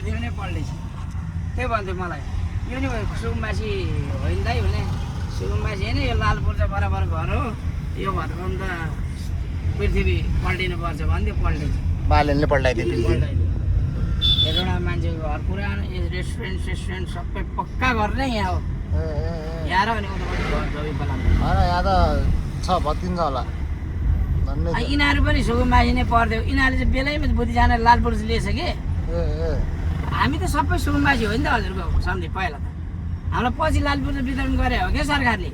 पृथ्वी नै पल्टेछ त्यही भन्थ्यो मलाई यो नि सुकुम्बासी होइन दाइ भने सुकुम्बासी होइन यो लालपुर चाहिँ बराबर घर हो यो भत्काउनु त पृथ्वी पल्टिनुपर्छ भन्थ्यो पल्टेछ बालेनले पल्टाइदियो पृथ्वी एउटा मान्छेको घर पुरानो रेस्टुरेन्ट सबै पक्का घर नै यहाँ हो यहाँ र अनि उतापट्टि घर जमी पलामा होइन यहाँ त छ भत्किन्छ होला भन्ने यिनीहरू पनि सुकुम्बासी नै पर्थ्यो यिनीहरूले चाहिँ बेलैमा बुद्धि जाने लालपुर लिएछ कि हामी त सबै सुकुम्बासी हो नि त हजुरको सम्झि पहिला त हामीलाई पछि लालपुर वितरण गरे हो क्या सरकारले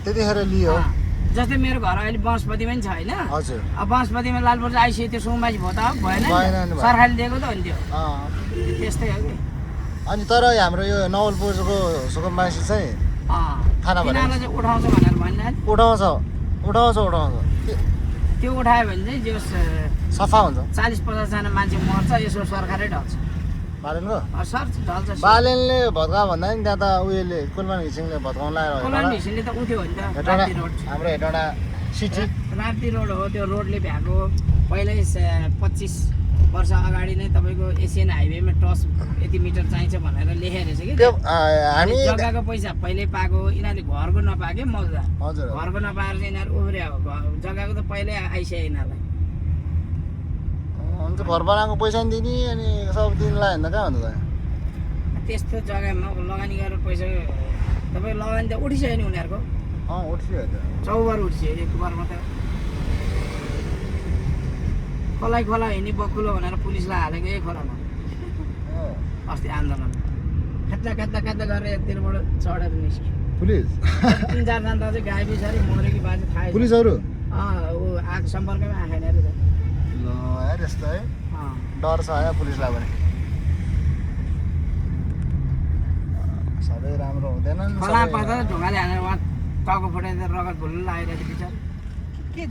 त्यतिखेर लियो जस्तै मेरो घर अहिले बन्सपतिमा नि छ होइन हजुर अब बन्सपतिमा लालपुर चाहिँ आइसक्यो त्यो सुकुम्बासी भयो त भएन सरकारले दिएको त हो नि त्यो त्यस्तै हो कि अनि तर हाम्रो यो नवलपुरको सुकुम्बासी चाहिँ थाहा भएन यिनीहरूलाई चाहिँ उठाउँछ भनेर भन्ने उठाउँछ त्यो उठायो भने चाहिँ जो सफा हुन्छ 40-50 जना मान्छे मर्छ यसो सरकारै ढल्छ बालेनको सर ढल्छ बालेनले भत्का भन्दा नि त्यहाँ त उयोले कुलमान घिसिङले भत्काउन लाग्यो कोलन भिसिनले त उठ्यो नि त राप्ती रोड हाम्रो हेटौँडा सिटी राप्ती रोड हो त्यो रोडले भ्याएको पहिल्यै 25 वर्ष अगाडि नै तपाईँको एसियन हाइवेमा टस यति मिटर चाहिन्छ भनेर लेखेर रहेछ कि त्यो हामी जग्गाको पैसा पहिल्यै पाएको यिनीहरूले घरको नपाएकै मजदार हजुर घरको नपाएर चाहिँ यिनीहरू उफ्रिया हो जग्गाको त पहिल्यै आइसक्यो यिनीहरूलाई हुन्छ घर बनाएको पैसा नि दिने अनि सब दिन लाग्यो भने त कहाँ हुन्छ त त्यस्तो जग्गामा लगानी गरेर पैसा तपाईँ लगानी त उठिसक्यो नि उनीहरूको उठ्यो त चौबार उठिसक्यो एक बारमा त खोला हिँड्ने बकुलो भनेर पुलिसलाई हालेको यही खोलामा अस्ति आन्दोलन खेद्दा गरेर यतिबाट चढेर निस्क्यो पुलिस 3-4 जना चाहिँ गाई बिसारी मऱ्यो कि बाजे थाहा पुलिसहरू ऊ आएको सम्पर्कमै आएन अरे त ल यार यस्तो है डर छ है पुलिसलाई पनि सबै राम्रो हुँदैन खोला पर्दा ढुङ्गाले हानेर उहाँ टाउको फुटाइदिएर रगत भुल्नु लागेको थियो बिचार के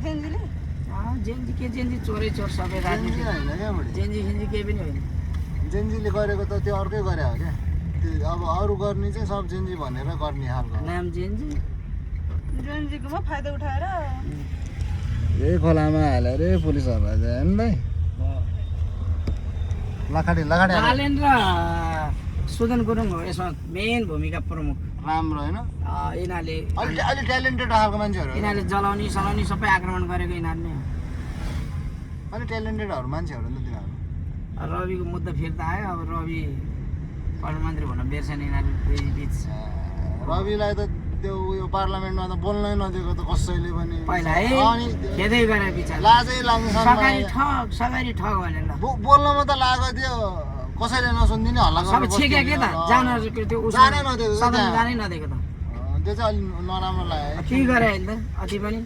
जेन्जीले जेन्जी चोरै चोर सबै राजनीति होइन क्या बढी जेन्जी केही पनि होइन जेन्जीले गरेको त त्यो अर्कै गरे हो क्या त्यो अब अरू गर्ने चाहिँ सब जेन्जी भनेर गर्ने खालको नाम जेन्जीकोमा फाइदा उठाएर यही खोलामा हाल्यो अरे पुलिसहरूलाई चाहिँ होइन भाइ लखाडी बालेन र सुदन गुरुङ हो यसमा मेन भूमिका प्रमुख राम्रो होइन यिनीहरूले अलि ट्यालेन्टेड खालको मान्छेहरू यिनीहरूले जलाउने सलाउने सबै आक्रमण गरेको यिनीहरू नै हो अलि ट्यालेन्टेडहरू मान्छेहरू नि तिनीहरू रविको मुद्दा फिर्ता आयो अब रवि प्रधानमन्त्री हुन बेर्छन् यिनीहरू बिच रविलाई त त्यो उयो पार्लियामेन्टमा त बोल्नै नदिएको त कसैले पनि पहिला है खेदै गरे बिचार लाजै लाग्छ सगारी ठग भनेर बोल्नमा त लागेको थियो कसैले नसुनिदिने हल्ला सबै छेक्या के त जान त्यो जानै नदिएको सदन जानै नदिएको त त्यो चाहिँ अलिक नराम्रो लाग्यो के गरे होइन त अति पनि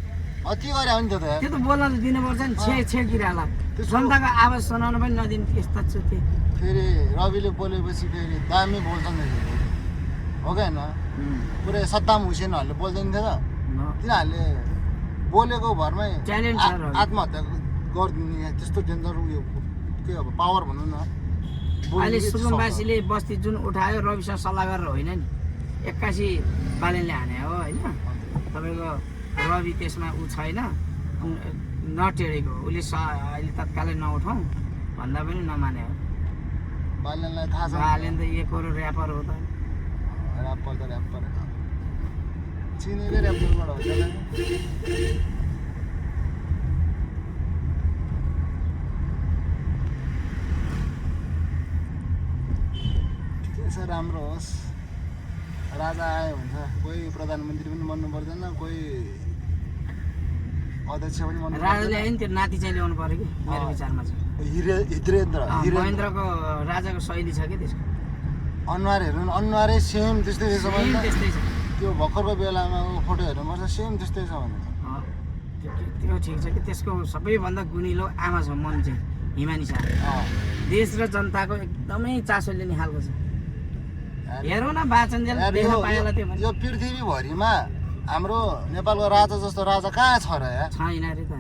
अति गरे हो नि त त्यो त बोल्न त दिनुपर्छ नि छेकिरहला जनताको आवाज सुनाउन पनि नदिनु यस्ता छु त्यो फेरि रविले बोलेपछि फेरि दामी बोल्छन् हो क्या होइन पुरै सद्दाम हुसेनहरूले बोल्दैन थियो त तिनीहरूले बोलेको भरमै आत्महत्या गरिदिने त्यस्तो डेन्जर उयो के अब पावर भनौँ न अहिले सुकुम्बासीले बस्ती जुन उठायो रविसँग सल्लाह गरेर होइन नि 81 बालेनले हाने हो होइन तपाईँको रवि त्यसमा ऊ छैन नटेरेको उसले अहिले तत्कालै नउठाउँ भन्दा पनि नमाने हो बालेनलाई थाहा छ बालेन त एक ऱ्यापर हो त ऱ्यापर चिनेकै ऱ्यापरबाट हुन्छ राम्रो होस् राजा आयो भन्छ कोही प्रधानमन्त्री पनि बन्नु पर्दैन कोही अध्यक्ष पनि बन्नु राजाले आयो नि त्यो नाति चाहिँ ल्याउनु पर्यो कि मेरो विचारमा चाहिँ महेन्द्रको राजाको शैली छ कि त्यसको अनुहार हेर्नु अनुहारै सेम त्यस्तै छ त्यस्तै छ त्यो भर्खरको बेलामा फोटो हेर्नुपर्छ सेम त्यस्तै छ भने त्यो ठिक छ कि त्यसको सबैभन्दा गुणिलो आमा छ मन चाहिँ हिमानी शाह देश र जनताको एकदमै चासो लिने खालको छ हेरौँ न बाचन्जेल देख्न पाएला त्यो यो पृथ्वीभरिमा हाम्रो नेपालको राजा जस्तो राजा कहाँ छ र यार छैन रे त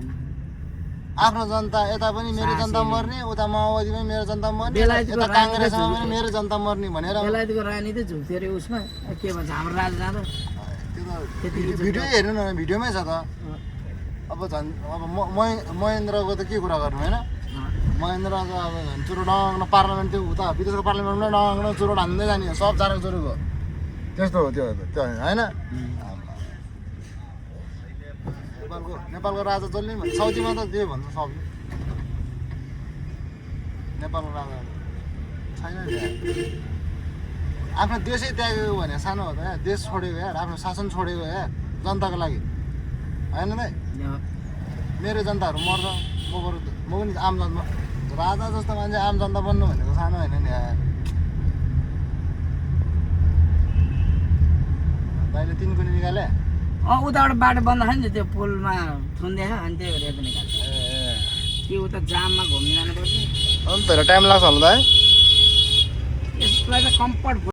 आफ्नो जनता यता पनि मेरो जनता मर्ने उता माओवादी पनि मेरो जनता मर्ने यता काङ्ग्रेसमा पनि मेरो जनता मर्ने भनेर बेलायतको रानी त झुक्थ्यो अरे उसमा के भन्छ हाम्रो राजा जाँदा त्यो त भिडियो हेर्नु न भिडियोमै छ त अब झन् अब महेन्द्रको त के कुरा गर्नु होइन महेन्द्र अब चुरो डङ्ग पार्लियामेन्ट त्यो उता विदेशको पार्लियामेन्टमा डङ्ग चुरो हान्दै जाने हो सब चारको चुरोको त्यस्तो हो त्यो होइन नेपालको राजा जसले भन्छ साउथीमा त त्यही भन्छ सबले नेपालको राजा छैन नि आफ्नो देशै त्यागेको भने सानो हो त यार देश छोडेको यार आफ्नो शासन छोडेको यार जनताको लागि होइन दाइ मेरो जनताहरू मर्छ म पनि आम जनता राजा जस्तो मान्छे आम जनता बन्नु भनेको सानो होइन नि यार दाइले 3 कुनी निकाले उताबाट बाटो बन्द छ नि त्यो पुलमा थुन्दैछ अनि त्यही भएर यता निकाल्छ कि उता जाममा घुम्न जानुपर्छ अन्त टाइम लाग्छ होला दाइ यसलाई त कम्फर्ट